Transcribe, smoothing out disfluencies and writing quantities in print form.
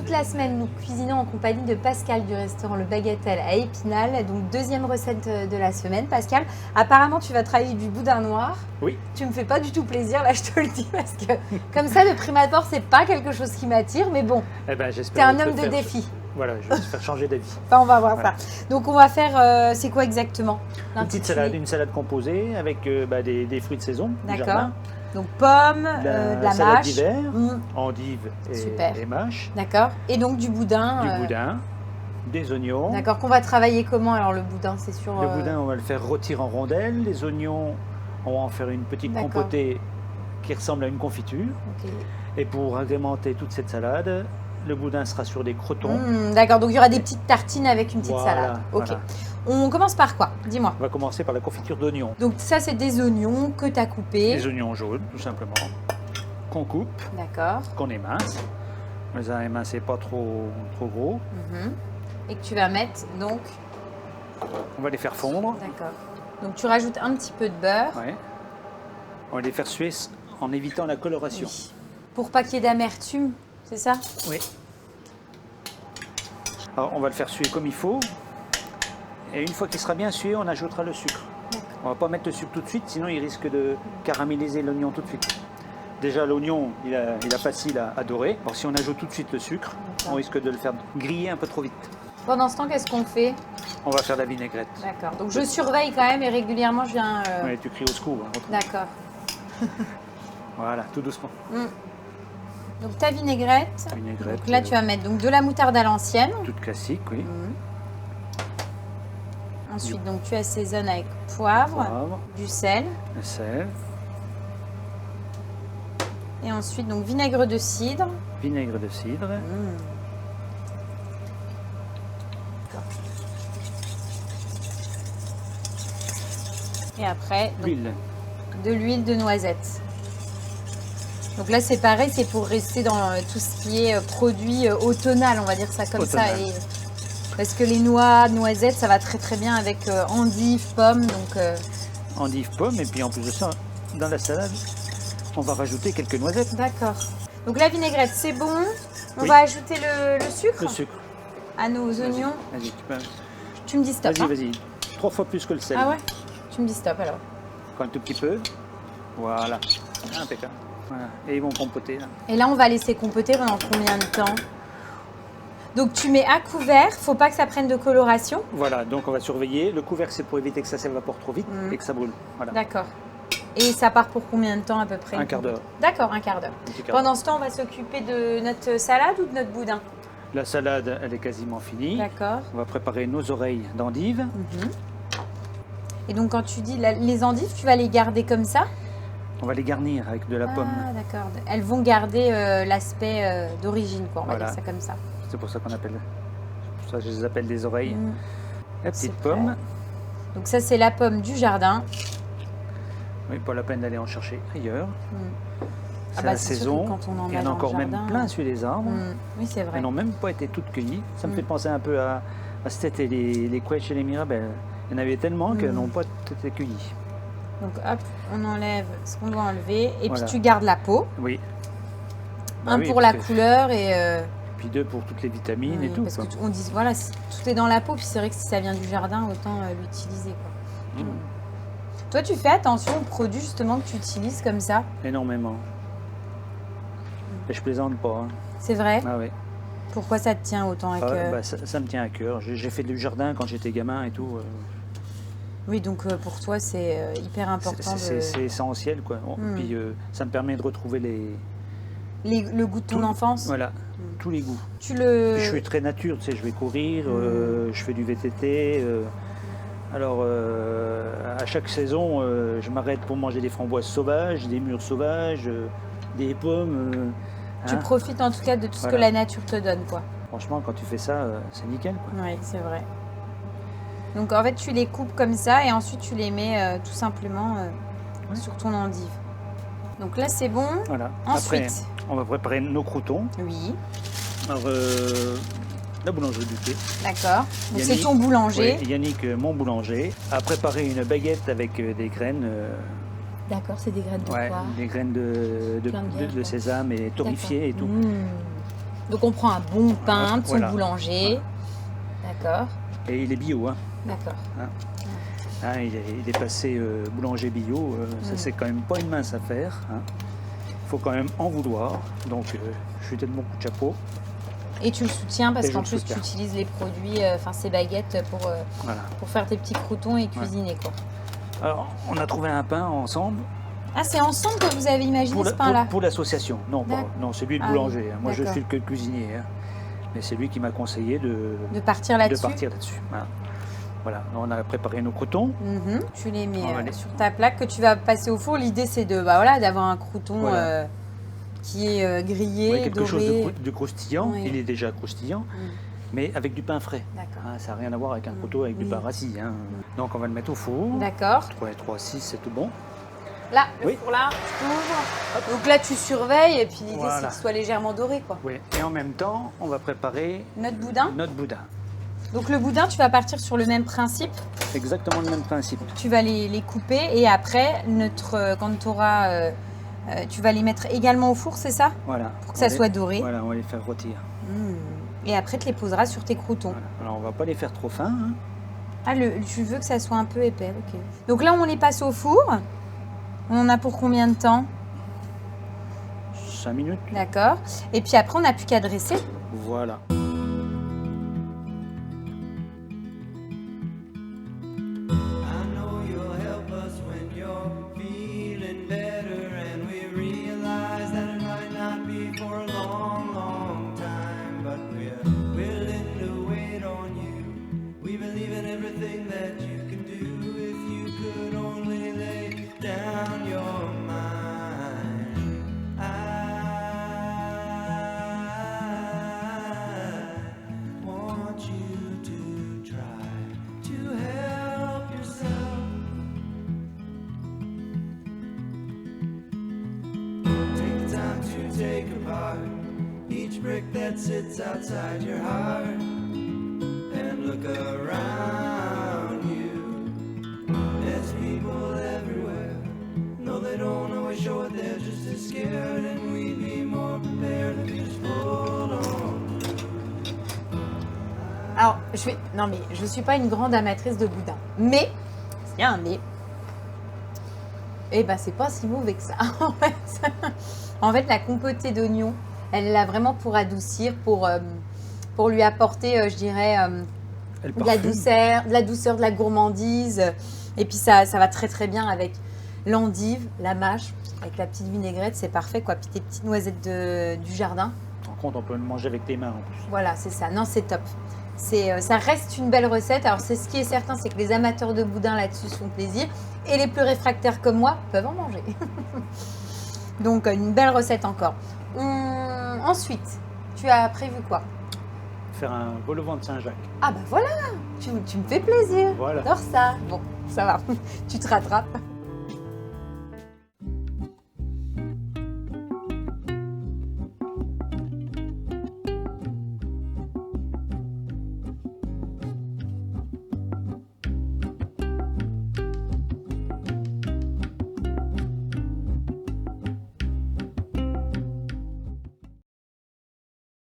toute la semaine, nous cuisinons en compagnie de Pascal du restaurant Le Bagatelle à Épinal. Donc, deuxième recette de la semaine. Pascal, apparemment, tu vas travailler du boudin noir. Oui. Tu me fais pas du tout plaisir, là, je te le dis, parce que comme ça, de prime abord, c'est pas quelque chose qui m'attire. Mais bon, Eh ben, t'es un homme de défi. Voilà, je vais te faire changer d'avis. Enfin, on va voir Voilà. ça. Donc, on va faire, c'est quoi exactement Une petite salade, une salade composée avec des fruits de saison. du D'accord. jardin. Donc, pommes, de la salade mâche. d'hiver, Mmh. endives Super. et mâche. D'accord. Et donc, du boudin. Du boudin, des oignons. D'accord. Qu'on va travailler comment alors le boudin? C'est sur. Le boudin, on va le faire rôtir en rondelles. Les oignons, on va en faire une petite D'accord. compotée qui ressemble à une confiture. Ok. Et pour agrémenter toute cette salade, le boudin sera sur des crotons. D'accord, donc il y aura des petites tartines avec une petite Voilà, salade. Ok. voilà. On commence par quoi? Dis-moi. On va commencer par la confiture d'oignons. Donc ça, c'est des oignons que tu as coupés. Des oignons jaunes, tout simplement, qu'on coupe, D'accord. qu'on émince. On les a émincés pas trop gros. Mhm. Et que tu vas mettre donc. On va les faire fondre. D'accord. Donc tu rajoutes un petit peu de beurre. Ouais. On va les faire suer en évitant la coloration. Oui. Pour pas qu'il y ait d'amertume, c'est ça? Oui. Alors, on va le faire suer comme il faut. Et une fois qu'il sera bien sué, on ajoutera le sucre. On va pas mettre le sucre tout de suite, sinon il risque de caraméliser l'oignon tout de suite. Déjà l'oignon, il a facile à dorer. Alors si on ajoute tout de suite le sucre, on risque de le faire griller un peu trop vite. Pendant ce temps, qu'est-ce qu'on fait? On va faire la vinaigrette. D'accord. Donc je surveille quand même et régulièrement je viens. Ouais, tu cries au secours. Hein. D'accord. Voilà, tout doucement. Donc ta vinaigrette. Vinaigrette. Donc là, tu vas mettre donc de la moutarde à l'ancienne. Toute classique, oui. Ensuite, donc tu assaisonnes avec poivre, Poivre, du sel. le sel, Et ensuite, donc vinaigre de cidre. vinaigre de cidre, Et après, donc, l'huile. de l'huile de noisette. Donc là, c'est pareil, c'est pour rester dans tout ce qui est produit automnal, on va dire ça comme ça. Automnal. Et, parce que les noix, noisettes, ça va très très bien avec endives, pommes. Donc, Endives, pommes, et puis en plus de ça, dans la salade, on va rajouter quelques noisettes. d'accord. Donc la vinaigrette, c'est bon. On Oui. va ajouter le sucre Le sucre. à nos oignons. Vas-y, tu peux... Tu me dis stop. Vas-y, hein. vas-y. 3 fois plus que le sel. Ah ouais? Tu me dis stop alors. Encore un tout petit peu. Voilà. Impeccable. Voilà. Et ils vont compoter. Là. Et là, on va laisser compoter pendant combien de temps? Donc tu mets à couvert, faut pas que ça prenne de coloration. Voilà, donc on va surveiller. Le couvercle, c'est pour éviter que ça s'évapore trop vite et que ça brûle. Voilà. D'accord. Et ça part pour combien de temps à peu près? Un quart d'heure. D'accord, un quart d'heure. Un petit quart d'heure. Pendant ce temps, on va s'occuper de notre salade ou de notre boudin? La salade, elle est quasiment finie. D'accord. On va préparer nos oreilles d'endives. Et donc quand tu dis les endives, tu vas les garder comme ça? On va les garnir avec de la pomme. Ah d'accord. Elles vont garder l'aspect d'origine, quoi. On va Voilà. dire ça comme ça. C'est pour ça qu'on appelle. C'est pour ça que je les appelle des oreilles. La C'est petite prêt. pomme. Donc ça, c'est la pomme du jardin. Oui, pas la peine d'aller en chercher ailleurs. C'est bah, la c'est sûr saison. que quand on en Il y a en a dans encore le même jardin, plein sur les arbres. Oui, c'est vrai. Elles n'ont même pas été toutes cueillies. Ça me fait penser un peu à cet été, les couettes et les mirabelles. Il y en avait tellement qu'elles n'ont pas toutes été cueillies. Donc hop, on enlève ce qu'on doit enlever. Et Voilà. puis tu gardes la peau. Oui. Bah Un oui, pour la parce que- couleur et... Puis 2 pour toutes les vitamines et oui, tout. parce quoi. que on dit, voilà, tout est dans la peau. Puis c'est vrai que si ça vient du jardin, autant l'utiliser, quoi. Toi, tu fais attention aux produits justement que tu utilises comme ça? Énormément. Et je plaisante pas. Hein. C'est vrai? Ah ouais. Pourquoi ça te tient autant à Ah, cœur? bah, ça me tient à cœur. J'ai fait du jardin quand j'étais gamin et tout. Oui, donc pour toi, c'est hyper important C'est essentiel, quoi. Puis ça me permet de retrouver le goût de ton enfance. Voilà, tous les goûts. Tu le... Puis je suis très nature, tu sais, je vais courir, je fais du VTT. Alors, à chaque saison, je m'arrête pour manger des framboises sauvages, des mûres sauvages, des pommes. Tu hein. profites en tout cas de tout ce que Voilà. la nature te donne, quoi. Franchement, quand tu fais ça, c'est nickel, quoi. Oui, c'est vrai. Donc en fait, tu les coupes comme ça et ensuite tu les mets tout simplement sur ton endive. Donc là, c'est bon. Voilà. Ensuite. Après, on va préparer nos croûtons. Oui, Alors, la boulangerie du quai. d'accord. Donc c'est Yannick. ton boulanger. Oui, Yannick, mon boulanger, a préparé une baguette avec des graines. D'accord, c'est des graines de Ouais, quoi? des graines Plein de graines, de quoi. sésame et torréfiées et tout. Donc on prend un bon pain de son Voilà. boulanger. D'accord, Et il est bio, hein. d'accord. Hein, il est passé boulanger bio, ça c'est quand même pas une mince affaire. Hein. Faut quand même en vouloir, donc je lui donne mon coup de chapeau. Et tu le soutiens parce Et je qu'en le plus tu soutiens. utilises les produits, enfin ces baguettes Voilà. pour faire tes petits croûtons et cuisiner quoi. Alors, on a trouvé un pain ensemble Ah, c'est ensemble que vous avez imaginé pour ce pain-là? pour l'association. Non, D'accord. non, c'est lui le Ah boulanger. oui, Hein. Moi, je d'accord. suis que le cuisinier. Hein. Mais c'est lui qui m'a conseillé De partir là-dessus? Voilà. Voilà, on a préparé nos croûtons. Mhm. Tu les mets On va les- sur ta plaque que tu vas passer au four. L'idée c'est de d'avoir un crouton Voilà. qui est grillé, Ouais, quelque chose doré. de croustillant. Oui. Il est déjà croustillant, mais avec du pain frais. D'accord. Hein, ça n'a rien à voir avec un croûton avec du Oui. pain rassis. Hein. Donc, on va le mettre au four. D'accord. 3, 6, c'est tout bon. Là, le Oui. four là, tu t'ouvres. Donc là, tu surveilles et puis l'idée c'est Voilà. qu'il soit légèrement doré quoi. Oui. Et en même temps, on va préparer Notre boudin. notre boudin. Donc le boudin, tu vas partir sur le même principe. Exactement le même principe. Tu vas les couper et après, quand tu auras, tu vas les mettre également au four, c'est ça? Voilà. Pour que ça soit doré. Voilà, on va les faire rôtir. Et après, tu les poseras sur tes croûtons. Voilà. Alors, on va pas les faire trop fins. Hein. Ah, tu veux que ça soit un peu épais, ok. Donc là, on les passe au four. On en a pour combien de temps? 5 minutes. D'accord. Et puis après, on n'a plus qu'à dresser. Voilà. I know you'll help us when you're feeling better, and we realize that it might not be for a long, long time, but we're willing to wait on you. We believe in everything that you can do if you could only lay down your mind. I want you to try to help yourself. Take the time to take apart each brick that sits outside your heart and look around you. There's people everywhere. No, they don't always show it, they're just as scared, and we'd be more prepared if you just hold on. Alors, non mais je suis pas une grande amatrice de boudin. Mais, s'il y a un mais, eh ben c'est pas si mauvais que ça. En fait, la compotée d'oignons, elle l'a vraiment pour adoucir, pour lui apporter, je dirais, Elle de la douceur, de la gourmandise. Et puis ça va très très bien avec l'endive, la mâche, avec la petite vinaigrette, c'est parfait quoi. Puis tes petites noisettes du jardin. Par contre, on peut le manger avec les mains en plus. Voilà, c'est ça. Non, c'est top. Ça reste une belle recette. Alors, ce qui est certain, c'est que les amateurs de boudin là-dessus se font plaisir. Et les plus réfractaires comme moi peuvent en manger. Donc, une belle recette encore. Ensuite, tu as prévu quoi? Faire un vol au vent de Saint-Jacques. Ah bah voilà, tu me fais plaisir. Voilà. J'adore ça. Bon, ça va. Tu te rattrapes.